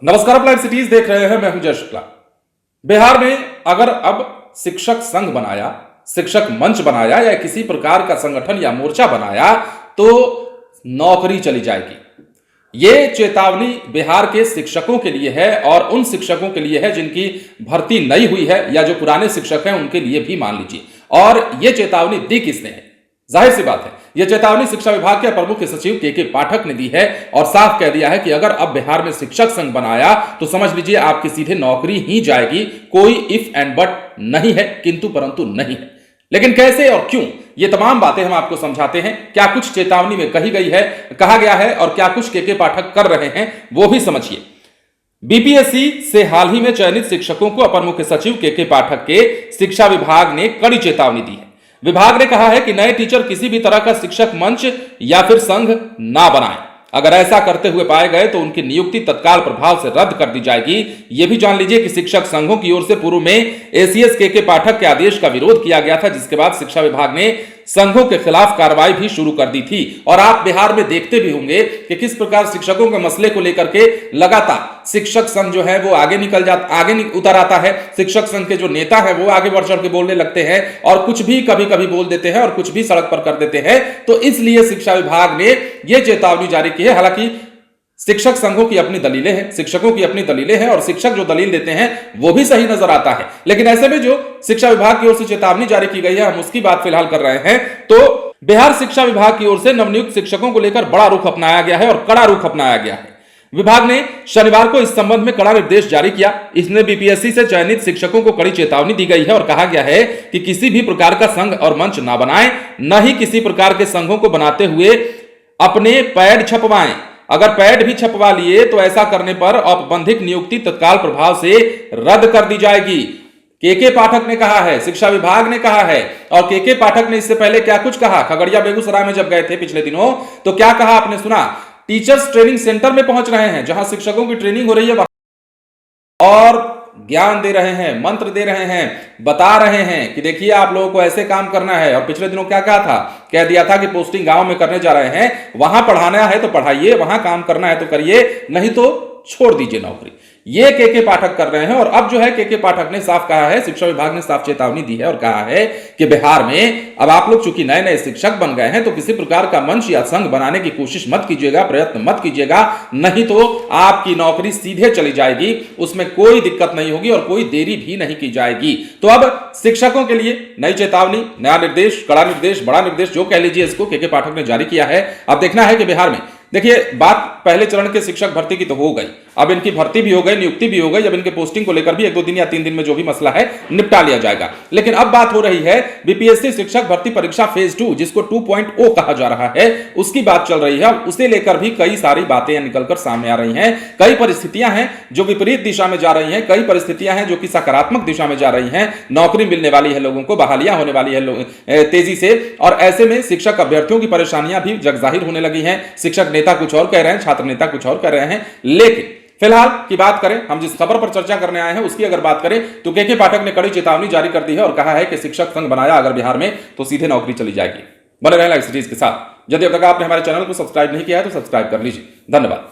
नमस्कार, आप live cities देख रहे हैं। मैं हूं जय शुक्ला। बिहार में अगर अब शिक्षक संघ बनाया, शिक्षक मंच बनाया या किसी प्रकार का संगठन या मोर्चा बनाया तो नौकरी चली जाएगी। ये चेतावनी बिहार के शिक्षकों के लिए है और उन शिक्षकों के लिए है जिनकी भर्ती नहीं हुई है या जो पुराने शिक्षक हैं उनके लिए भी मान लीजिए। और ये चेतावनी दी किसने है? जाहिर सी बात है, यह चेतावनी शिक्षा विभाग के प्रमुख सचिव के पाठक ने दी है और साफ कह दिया है कि अगर अब बिहार में शिक्षक संघ बनाया तो समझ लीजिए आपकी सीधे नौकरी ही जाएगी। कोई इफ एंड बट नहीं है, किंतु परंतु नहीं है। लेकिन कैसे और क्यों, ये तमाम बातें हम आपको समझाते हैं। क्या कुछ चेतावनी में कही गई है, कहा गया है और क्या कुछ के पाठक कर रहे हैं वो भी समझिए। बीपीएससी से हाल ही में चयनित शिक्षकों को अपर मुख्य सचिव के पाठक के शिक्षा विभाग ने कड़ी चेतावनी दी है। विभाग ने कहा है कि नए टीचर किसी भी तरह का शिक्षक मंच या फिर संघ ना बनाएं। अगर ऐसा करते हुए पाए गए तो उनकी नियुक्ति तत्काल प्रभाव से रद्द कर दी जाएगी। यह भी जान लीजिए कि शिक्षक संघों की ओर से पूर्व में एसीएस के पाठक के आदेश का विरोध किया गया था, जिसके बाद शिक्षा विभाग ने संघों के खिलाफ कार्रवाई भी शुरू कर दी थी। और आप बिहार में देखते भी होंगे कि किस प्रकार शिक्षकों के मसले को लेकर के लगातार शिक्षक संघ जो है वो आगे उतर आता है। शिक्षक संघ के जो नेता है वो आगे बढ़ चढ़ के बोलने लगते हैं और कुछ भी कभी कभी बोल देते हैं और कुछ भी सड़क पर कर देते हैं। तो इसलिए शिक्षा विभाग ने यह चेतावनी जारी की है। हालांकि शिक्षक संघों की अपनी दलीलें हैं, शिक्षकों की अपनी दलीलें हैं और शिक्षक जो दलील देते हैं वो भी सही नजर आता है। लेकिन ऐसे में जो शिक्षा विभाग की ओर से चेतावनी जारी की गई है हम उसकी बात फिलहाल कर रहे हैं। तो बिहार शिक्षा विभाग की ओर से नवनियुक्त शिक्षकों को लेकर बड़ा रुख अपनाया गया है और कड़ा रुख अपनाया गया है। विभाग ने शनिवार को इस संबंध में कड़ा निर्देश जारी किया। इसमें बीपीएससी से चयनित शिक्षकों को कड़ी चेतावनी दी गई है और कहा गया है कि किसी भी प्रकार का संघ और मंच ना बनाएं, न ही किसी प्रकार के संघों को बनाते हुए अपने पैड छपवाएं। अगर पैड भी छपवा लिए तो ऐसा करने पर औपबंधिक नियुक्ति तत्काल प्रभाव से रद्द कर दी जाएगी। के पाठक ने कहा है, शिक्षा विभाग ने कहा है। और के पाठक ने इससे पहले क्या कुछ कहा, खगड़िया बेगूसराय में जब गए थे पिछले दिनों तो क्या कहा आपने सुना? टीचर्स ट्रेनिंग सेंटर में पहुंच रहे हैं जहां शिक्षकों की ट्रेनिंग हो रही है और ज्ञान दे रहे हैं, मंत्र दे रहे हैं, बता रहे हैं कि देखिए आप लोगों को ऐसे काम करना है। और पिछले दिनों क्या कहा था? कह दिया था कि पोस्टिंग गांव में करने जा रहे हैं, वहां पढ़ाना है तो पढ़ाइए, वहां काम करना है तो करिए, नहीं तो छोड़ दीजिए नौकरी। ये के पाठक कर रहे हैं। और अब जो है के पाठक ने साफ कहा है, शिक्षा विभाग ने साफ चेतावनी दी है और कहा है कि बिहार में अब आप लोग चूंकि नए नए शिक्षक बन गए हैं तो किसी प्रकार का मंच या संघ बनाने की कोशिश मत कीजिएगा, प्रयत्न मत कीजिएगा, नहीं तो आपकी नौकरी सीधे चली जाएगी। उसमें कोई दिक्कत नहीं होगी और कोई देरी भी नहीं की जाएगी। तो अब शिक्षकों के लिए नई चेतावनी, नया निर्देश, कड़ा निर्देश, बड़ा निर्देश जो कह लीजिए इसको के पाठक ने जारी किया है। अब देखना है कि बिहार में, देखिए बात पहले चरण के शिक्षक भर्ती की तो हो गई, अब इनकी भर्ती भी हो गई, नियुक्ति भी हो गई। अब इनके पोस्टिंग को लेकर भी 1-2 दिन या 3 दिन में जो भी मसला है निपटा लिया जाएगा। लेकिन अब बात हो रही है बीपीएससी शिक्षक भर्ती परीक्षा फेज 2 जिसको 2.0 कहा जा रहा है, उसकी बात चल रही है। उसे लेकर भी कई सारी बातें निकलकर सामने आ रही हैं। कई परिस्थितियां हैं जो विपरीत दिशा में जा रही हैं, कई परिस्थितियां हैं जो कि सकारात्मक दिशा में जा रही हैं। नौकरी मिलने वाली है लोगों को, बहालियां होने वाली है तेजी से। और ऐसे में शिक्षक अभ्यर्थियों की परेशानियां भी जगजाहिर होने लगी हैं। शिक्षक नेता कुछ और कह रहे हैं, छात्र नेता कुछ और कह रहे हैं। लेकिन फिलहाल की बात करें, हम जिस खबर पर चर्चा करने आए हैं उसकी अगर बात करें तो के पाठक ने कड़ी चेतावनी जारी कर दी है और कहा है कि शिक्षक संघ बनाया अगर बिहार में तो सीधे नौकरी चली जाएगी। बने रहें लाइव सिटीज के साथ। यदि अब तक आपने हमारे चैनल को सब्सक्राइब नहीं किया है तो सब्सक्राइब कर लीजिए। धन्यवाद।